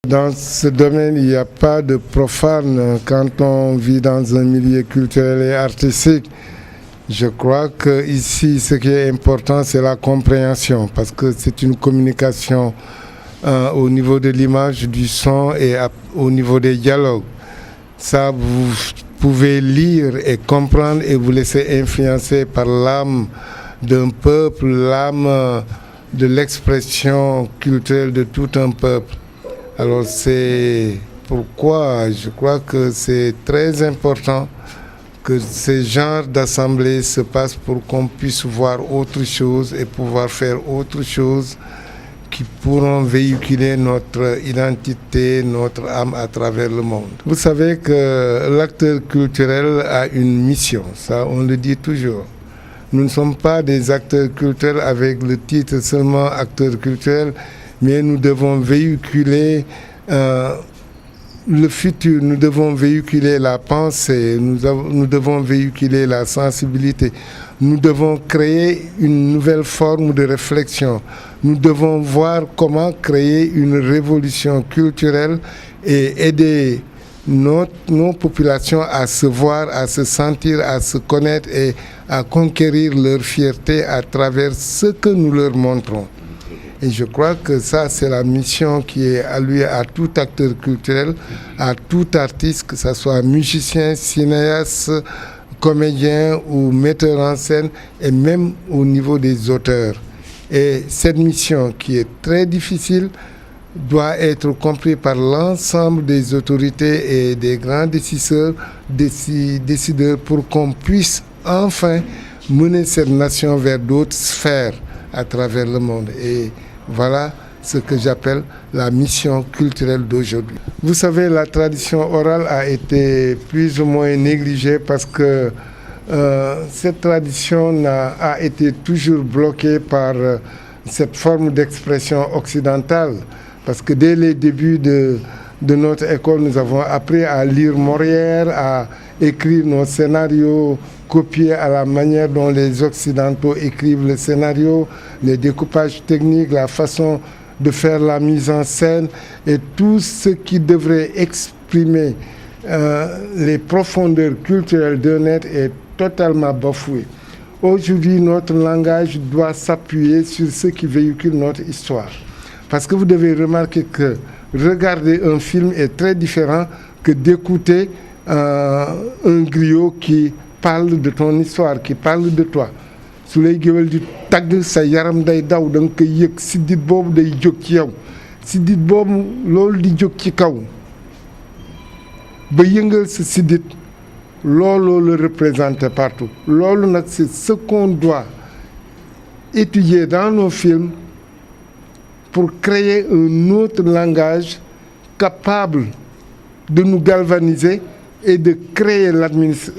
dans ce domaine, il n'y a pas de profane quand on vit dans un milieu culturel et artistique. Je crois qu'ici, ce qui est important, c'est la compréhension, parce que c'est une communication au niveau de l'image, du son et au niveau des dialogues. Ça, vous pouvez lire et comprendre et vous laisser influencer par l'âme d'un peuple, l'âme de l'expression culturelle de tout un peuple. Alors c'est pourquoi je crois que c'est très important que ce genre d'assemblée se passe pour qu'on puisse voir autre chose et pouvoir faire autre chose qui pourront véhiculer notre identité, notre âme à travers le monde. Vous savez que l'acteur culturel a une mission, ça on le dit toujours. Nous ne sommes pas des acteurs culturels avec le titre seulement acteur culturel, mais nous devons véhiculer le futur, nous devons véhiculer la pensée, nous devons véhiculer la sensibilité, nous devons créer une nouvelle forme de réflexion, nous devons voir comment créer une révolution culturelle et aider nos populations à se voir, à se sentir, à se connaître et à conquérir leur fierté à travers ce que nous leur montrons. Et je crois que ça, c'est la mission qui est allouée à tout acteur culturel, à tout artiste, que ce soit musicien, cinéaste, comédien ou metteur en scène, et même au niveau des auteurs. Et cette mission, qui est très difficile, doit être comprise par l'ensemble des autorités et des grands décideurs pour qu'on puisse enfin mener cette nation vers d'autres sphères à travers le monde. Et voilà ce que j'appelle la mission culturelle d'aujourd'hui. Vous savez, la tradition orale a été plus ou moins négligée parce que cette tradition a été toujours bloquée par cette forme d'expression occidentale. Parce que dès les débuts de notre école, nous avons appris à lire Molière, à écrire nos scénarios copiés à la manière dont les Occidentaux écrivent le scénario, les découpages techniques, la façon de faire la mise en scène et tout ce qui devrait exprimer les profondeurs culturelles d'un être est totalement bafoué. Aujourd'hui, notre langage doit s'appuyer sur ce qui véhicule notre histoire. Parce que vous devez remarquer que regarder un film est très différent que d'écouter un griot qui parle de ton histoire, qui parle de toi. Su lay géwél di tagg sa yaram day daw da nga koy yëg siddit boobu day jóg ci yow siddit boobu loolu di jóg ci kaw ba yëngal sa siddit looloo le représente partout. Loolu nag c'est ce qu'on doit étudier dans nos films pour créer un autre langage capable de nous galvaniser et de créer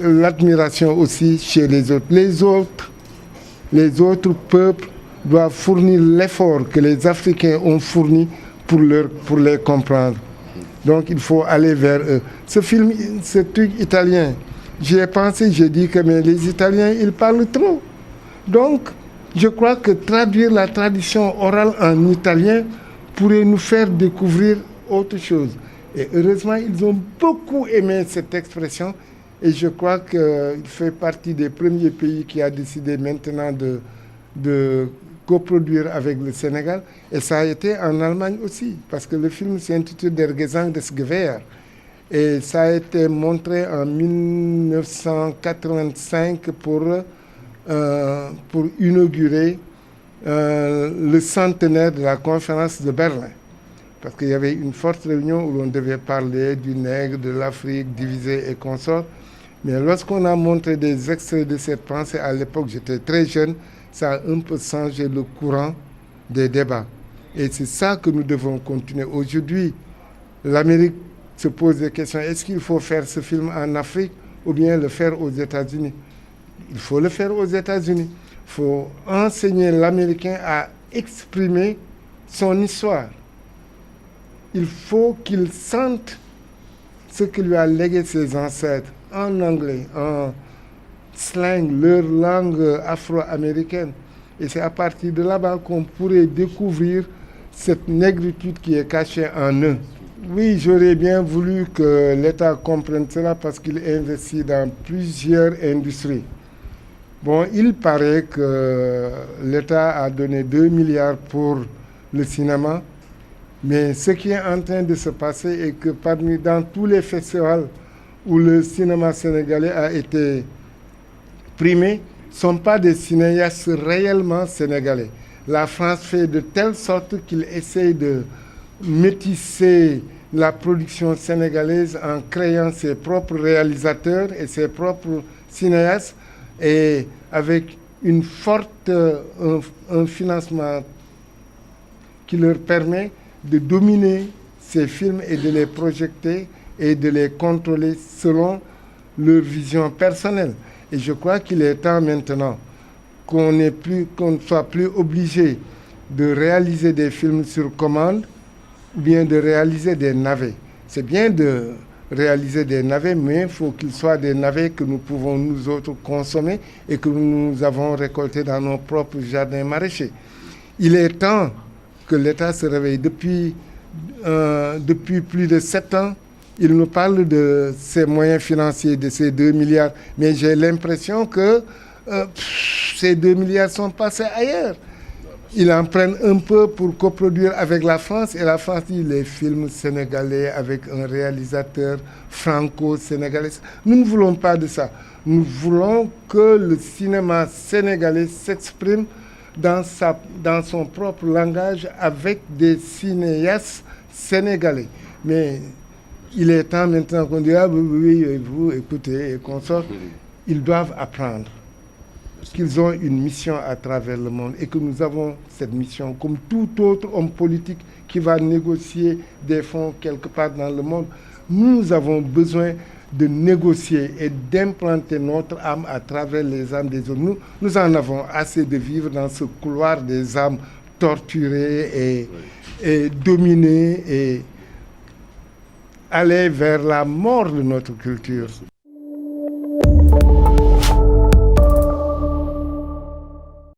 l'admiration aussi chez les autres. Les autres peuples doivent fournir l'effort que les Africains ont fourni pour les comprendre. Donc il faut aller vers eux. Ce film, ce truc italien, j'y ai pensé, j'ai dit que mais les Italiens, ils parlent trop. Donc, je crois que traduire la tradition orale en italien pourrait nous faire découvrir autre chose. Et heureusement, ils ont beaucoup aimé cette expression et je crois qu'il fait partie des premiers pays qui a décidé maintenant de coproduire avec le Sénégal. Et ça a été en Allemagne aussi, parce que le film s'intitule Der Gesang des Gewehr. Et ça a été montré en 1985 pour inaugurer le centenaire de la conférence de Berlin. Parce qu'il y avait une forte réunion où l'on devait parler du nègre, de l'Afrique divisée et consort. Mais lorsqu'on a montré des extraits de cette pensée, à l'époque j'étais très jeune, ça a un peu changé le courant des débats. Et c'est ça que nous devons continuer. Aujourd'hui, l'Amérique se pose des questions. Est-ce qu'il faut faire ce film en Afrique ou bien le faire aux États-Unis? Il faut le faire aux États-Unis. Il faut enseigner l'Américain à exprimer son histoire. Il faut qu'il sente ce que lui a légué ses ancêtres en anglais, en slang, leur langue afro-américaine. Et c'est à partir de là-bas qu'on pourrait découvrir cette négritude qui est cachée en eux. Oui, j'aurais bien voulu que l'État comprenne cela parce qu'il investit dans plusieurs industries. Bon, il paraît que l'État a donné 2 milliards pour le cinéma, mais ce qui est en train de se passer est que dans tous les festivals où le cinéma sénégalais a été primés ne sont pas des cinéastes réellement sénégalais. La France fait de telle sorte qu'il essaye de métisser la production sénégalaise en créant ses propres réalisateurs et ses propres cinéastes et avec un financement qui leur permet de dominer ces films et de les projeter et de les contrôler selon leur vision personnelle. Et je crois qu'il est temps maintenant qu'on ne soit plus obligé de réaliser des films sur commande ou bien de réaliser des navets. C'est bien de réaliser des navets, mais il faut qu'ils soient des navets que nous pouvons nous autres consommer et que nous avons récoltés dans nos propres jardins maraîchers. Il est temps que l'État se réveille. Depuis plus de 7 ans, il nous parle de ces moyens financiers, de ces 2 milliards, mais j'ai l'impression que ces 2 milliards sont passés ailleurs. Ils en prennent un peu pour coproduire avec la France et la France dit les films sénégalais avec un réalisateur franco-sénégalais. Nous ne voulons pas de ça. Nous voulons que le cinéma sénégalais s'exprime dans son propre langage avec des cinéastes sénégalais. Mais il est temps maintenant qu'on dise, ah oui, vous écoutez et qu'on sorte. Ils doivent apprendre qu'ils ont une mission à travers le monde et que nous avons cette mission comme tout autre homme politique qui va négocier des fonds quelque part dans le monde. Nous avons besoin de négocier et d'implanter notre âme à travers les âmes des autres. Nous en avons assez de vivre dans ce couloir des âmes torturées et dominées et aller vers la mort de notre culture.